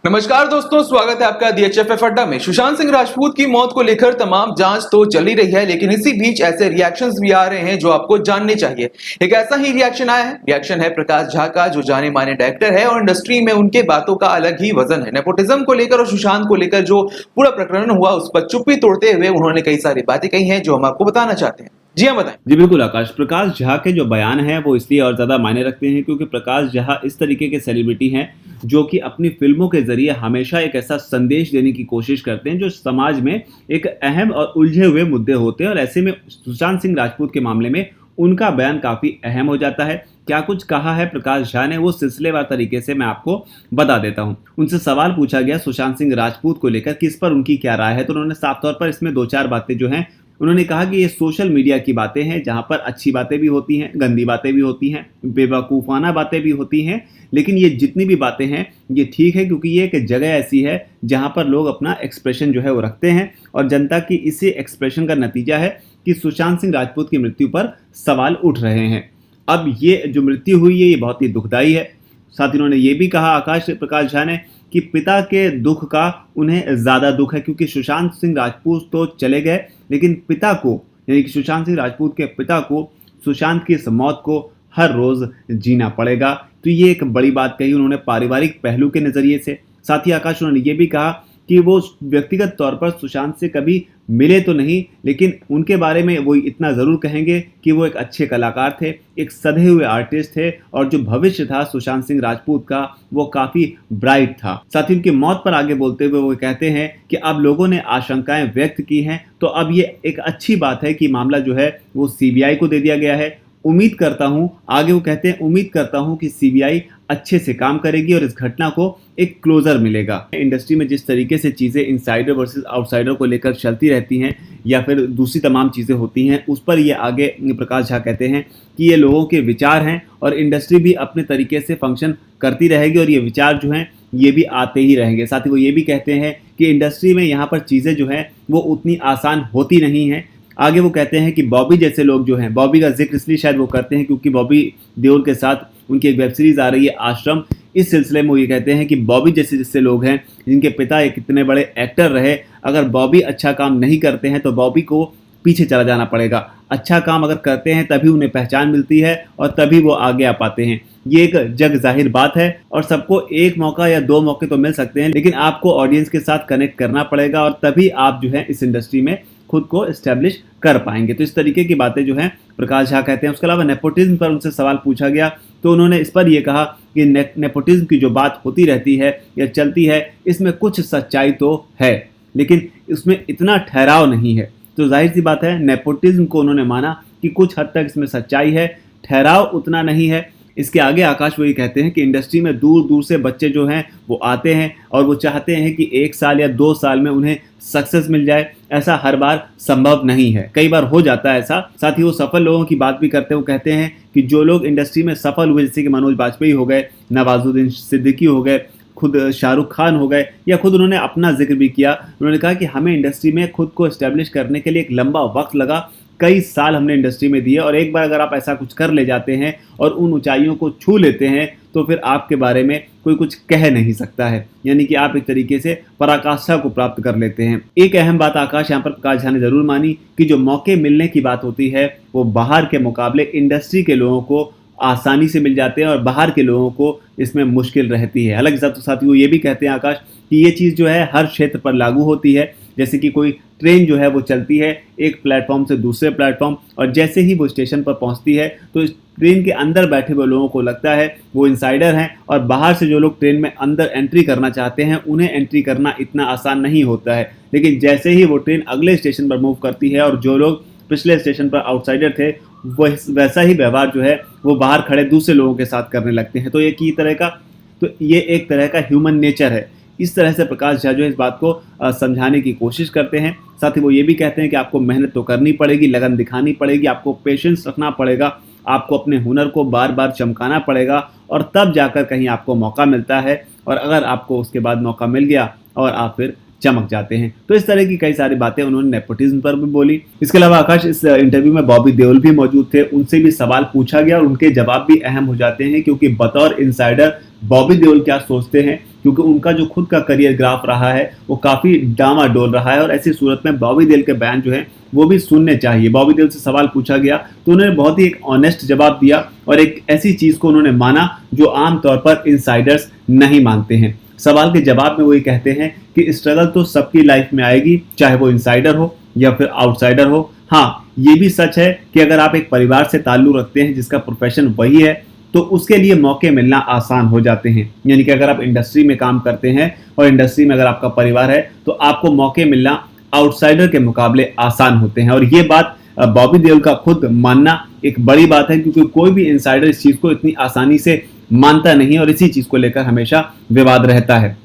नमस्कार दोस्तों, स्वागत है आपका DHFF अड्डा में। सुशांत सिंह राजपूत की मौत को लेकर तमाम जांच तो चल ही रही है, लेकिन इसी बीच ऐसे रिएक्शंस भी आ रहे हैं जो आपको जानने चाहिए। एक ऐसा ही रिएक्शन आया है, रिएक्शन है प्रकाश झा का, जो जाने माने डायरेक्टर है और इंडस्ट्री में उनके बातों का अलग ही वजन है। नेपोटिज्म को लेकर और सुशांत को लेकर जो पूरा प्रकरण हुआ उस पर चुप्पी तोड़ते हुए उन्होंने कई सारी बातें कही हैं जो हम आपको बताना चाहते हैं। जी हाँ, बताएं। जी बिल्कुल आकाश, प्रकाश झा के जो बयान हैं वो इसलिए और ज़्यादा मायने रखते हैं क्योंकि प्रकाश झा इस तरीके के सेलिब्रिटी हैं जो कि अपनी फिल्मों के जरिए हमेशा एक ऐसा संदेश देने की कोशिश करते हैं जो समाज में एक अहम और उलझे हुए मुद्दे होते हैं। और ऐसे में सुशांत सिंह राजपूत के मामले में उनका बयान काफ़ी अहम हो जाता है। क्या कुछ कहा है प्रकाश झा ने, वो सिलसिलेवार तरीके से मैं आपको बता देता हूँ। उनसे सवाल पूछा गया सुशांत सिंह राजपूत को लेकर कि इस पर उनकी क्या राय है, तो उन्होंने साफ तौर पर इसमें दो चार बातें जो हैं उन्होंने कहा कि ये सोशल मीडिया की बातें हैं जहां पर अच्छी बातें भी होती हैं, गंदी बातें भी होती हैं, बेवकूफ़ाना बातें भी होती हैं, लेकिन ये जितनी भी बातें हैं ये ठीक है क्योंकि ये एक जगह ऐसी है जहां पर लोग अपना एक्सप्रेशन जो है वो रखते हैं और जनता की इसी एक्सप्रेशन का नतीजा है कि सुशांत सिंह राजपूत की मृत्यु पर सवाल उठ रहे हैं। अब ये जो मृत्यु हुई है ये बहुत ही दुखदायी है। साथ ही उन्होंने ये भी कहा आकाश प्रकाश झा ने कि पिता के दुख का उन्हें ज़्यादा दुख है क्योंकि सुशांत सिंह राजपूत तो चले गए, लेकिन पिता को, यानी कि सुशांत सिंह राजपूत के पिता को सुशांत की इस मौत को हर रोज़ जीना पड़ेगा। तो ये एक बड़ी बात कही उन्होंने पारिवारिक पहलू के नज़रिए से। साथ ही आकाश उन्होंने ये भी कहा कि वो व्यक्तिगत तौर पर सुशांत से कभी मिले तो नहीं, लेकिन उनके बारे में वो इतना ज़रूर कहेंगे कि वो एक अच्छे कलाकार थे, एक सधे हुए आर्टिस्ट थे और जो भविष्य था सुशांत सिंह राजपूत का वो काफ़ी ब्राइट था। साथ ही उनकी मौत पर आगे बोलते हुए वो कहते हैं कि अब लोगों ने आशंकाएं व्यक्त की हैं, तो अब ये एक अच्छी बात है कि मामला जो है वो CBI को दे दिया गया है। उम्मीद करता हूं, आगे वो कहते हैं, उम्मीद करता हूं कि CBI अच्छे से काम करेगी और इस घटना को एक क्लोजर मिलेगा। इंडस्ट्री में जिस तरीके से चीज़ें इनसाइडर वर्सेस आउटसाइडर को लेकर चलती रहती हैं या फिर दूसरी तमाम चीज़ें होती हैं, उस पर ये आगे प्रकाश झा कहते हैं कि ये लोगों के विचार हैं और इंडस्ट्री भी अपने तरीके से फंक्शन करती रहेगी और ये विचार जो हैं ये भी आते ही रहेंगे। साथ ही वो ये भी कहते हैं कि इंडस्ट्री में यहाँ पर चीज़ें जो हैं वो उतनी आसान होती नहीं हैं। आगे वो कहते हैं कि बॉबी जैसे लोग जो हैं, बॉबी का जिक्र इसलिए शायद वो करते हैं क्योंकि बॉबी देओल के साथ उनकी एक वेब सीरीज़ आ रही है आश्रम। इस सिलसिले में वो ये कहते हैं कि बॉबी जैसे लोग हैं जिनके पिता एक इतने बड़े एक्टर रहे, अगर बॉबी अच्छा काम नहीं करते हैं तो बॉबी को पीछे चला जाना पड़ेगा। अच्छा काम अगर करते हैं तभी उन्हें पहचान मिलती है और तभी वो आगे आ पाते हैं। ये एक जग जाहिर बात है और सबको एक मौका या दो मौके तो मिल सकते हैं, लेकिन आपको ऑडियंस के साथ कनेक्ट करना पड़ेगा और तभी आप जो है इस इंडस्ट्री में खुद को एस्टेब्लिश कर पाएंगे। तो इस तरीके की बातें जो हैं प्रकाश झा कहते हैं। उसके अलावा नेपोटिज्म पर उनसे सवाल पूछा गया तो उन्होंने इस पर यह कहा कि नेपोटिज्म की जो बात होती रहती है या चलती है इसमें कुछ सच्चाई तो है, लेकिन इसमें इतना ठहराव नहीं है। तो जाहिर सी बात है नेपोटिज्म को उन्होंने माना कि कुछ हद तक इसमें सच्चाई है, ठहराव उतना नहीं है। इसके आगे आकाश वो ये कहते हैं कि इंडस्ट्री में दूर दूर से बच्चे जो हैं वो आते हैं और वो चाहते हैं कि 1 साल या 2 साल में उन्हें सक्सेस मिल जाए। ऐसा हर बार संभव नहीं है, कई बार हो जाता है ऐसा। साथ ही वो सफल लोगों की बात भी करते हुए कहते हैं कि जो लोग इंडस्ट्री में सफल हुए, जैसे कि मनोज बाजपेयी हो गए, नवाजुद्दीन सिद्दीकी हो गए, खुद शाहरुख खान हो गए, या खुद उन्होंने अपना जिक्र भी किया। उन्होंने कहा कि हमें इंडस्ट्री में खुद को एस्टेब्लिश करने के लिए एक लंबा वक्त लगा, कई साल हमने इंडस्ट्री में दिए और एक बार अगर आप ऐसा कुछ कर ले जाते हैं और उन ऊंचाइयों को छू लेते हैं तो फिर आपके बारे में कोई कुछ कह नहीं सकता है, यानी कि आप एक तरीके से पराकाष्ठा को प्राप्त कर लेते हैं। एक अहम बात आकाश यहाँ पर प्रकाश झा ने जरूर मानी कि जो मौके मिलने की बात होती है वो बाहर के मुकाबले इंडस्ट्री के लोगों को आसानी से मिल जाते हैं और बाहर के लोगों को इसमें मुश्किल रहती है। हालांकि साथ ही वो ये भी कहते हैं आकाश कि ये चीज़ जो है हर क्षेत्र पर लागू होती है। जैसे कि कोई ट्रेन जो है वो चलती है एक प्लेटफॉर्म से दूसरे प्लेटफॉर्म, और जैसे ही वो स्टेशन पर पहुंचती है तो इस ट्रेन के अंदर बैठे हुए लोगों को लगता है वो इनसाइडर हैं और बाहर से जो लोग ट्रेन में अंदर एंट्री करना चाहते हैं उन्हें एंट्री करना इतना आसान नहीं होता है। लेकिन जैसे ही वो ट्रेन अगले स्टेशन पर मूव करती है और जो लोग पिछले स्टेशन पर आउटसाइडर थे वैसा ही व्यवहार जो है वो बाहर खड़े दूसरे लोगों के साथ करने लगते हैं। तो ये एक तरह का ह्यूमन नेचर है। इस तरह से प्रकाश झा जो इस बात को समझाने की कोशिश करते हैं। साथ ही वो ये भी कहते हैं कि आपको मेहनत तो करनी पड़ेगी, लगन दिखानी पड़ेगी, आपको पेशेंस रखना पड़ेगा, आपको अपने हुनर को बार बार चमकाना पड़ेगा और तब जाकर कहीं आपको मौका मिलता है, और अगर आपको उसके बाद मौका मिल गया और आप फिर चमक जाते हैं। तो इस तरह की कई सारी बातें उन्होंने नेपोटिज्म पर भी बोली। इसके अलावा आकाश इस इंटरव्यू में बॉबी देओल भी मौजूद थे, उनसे भी सवाल पूछा गया और उनके जवाब भी अहम हो जाते हैं क्योंकि बतौर इनसाइडर बॉबी देओल क्या सोचते हैं क्योंकि उनका जो खुद का करियर ग्राफ रहा है वो काफ़ी डामाडोल रहा है। और ऐसी सूरत में बॉबी देओल के बयान जो है वो भी सुनने चाहिए। बॉबी देओल से सवाल पूछा गया तो उन्होंने बहुत ही एक ऑनेस्ट जवाब दिया और एक ऐसी चीज़ को उन्होंने माना जो आमतौर पर इनसाइडर्स नहीं मानते हैं। सवाल के जवाब में वो ये कहते हैं कि स्ट्रगल तो सबकी लाइफ में आएगी, चाहे वो इनसाइडर हो या फिर आउटसाइडर हो। हाँ, ये भी सच है कि अगर आप एक परिवार से ताल्लुक़ रखते हैं जिसका प्रोफेशन वही है तो उसके लिए मौके मिलना आसान हो जाते हैं। यानी कि अगर आप इंडस्ट्री में काम करते हैं और इंडस्ट्री में अगर आपका परिवार है तो आपको मौके मिलना आउटसाइडर के मुकाबले आसान होते हैं। और ये बात बॉबी देओल का खुद मानना एक बड़ी बात है, क्योंकि कोई भी इनसाइडर इस चीज़ को इतनी आसानी से मानता नहीं और इसी चीज़ को लेकर हमेशा विवाद रहता है।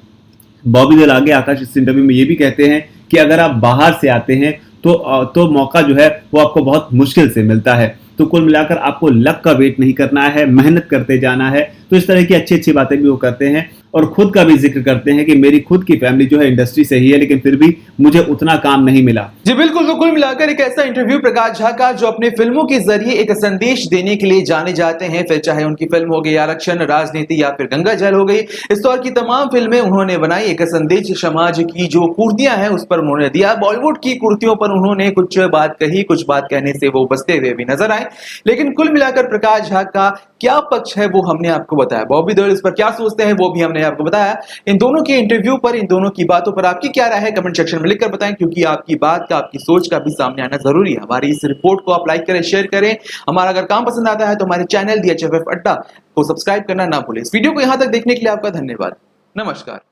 बॉबी देओल आगे आकाश इस इंटरव्यू में ये भी कहते हैं कि अगर आप बाहर से आते हैं तो मौका जो है वो आपको बहुत मुश्किल से मिलता है। तो कुल मिलाकर आपको लक का वेट नहीं करना है, मेहनत करते जाना है। तो इस तरह की अच्छी अच्छी बातें भी वो करते हैं और खुद का भी जिक्र करते हैं कि मेरी खुद की फैमिली जो है इंडस्ट्री से ही है, लेकिन फिर भी मुझे उतना काम नहीं मिला। जी बिल्कुल, तो कुल मिलाकर एक ऐसा इंटरव्यू प्रकाश झा का जो अपने फिल्मों के जरिए एक संदेश देने के लिए जाने जाते हैं। फिर चाहे उनकी फिल्म हो गई आरक्षण, राजनीति या फिर गंगा जल हो गई, इस तौर की तमाम फिल्में उन्होंने बनाई। एक संदेश समाज की जो कुर्तियां हैं उस पर उन्होंने दिया। बॉलीवुड की कुर्तियों पर उन्होंने कुछ बात कही, कुछ बात कहने से वो बचते हुए भी नजर आए। लेकिन कुल मिलाकर प्रकाश झा का क्या पक्ष है वो हमने आपको बताया, बॉबी देओल इस पर क्या सोचते हैं वो भी हमने आपको बताया। इन दोनों के इंटरव्यू पर, इन दोनों की बातों पर आपकी क्या राय है कमेंट सेक्शन में लिखकर बताएं, क्योंकि आपकी बात का, आपकी सोच का भी सामने आना जरूरी है। हमारी इस रिपोर्ट को आप लाइक करें, शेयर करें। हमारा अगर काम पसंद आता है तो हमारे चैनल DHFF अड्डा को सब्सक्राइब करना ना भूलें। इस वीडियो को यहां तक देखने के लिए आपका धन्यवाद। नमस्कार।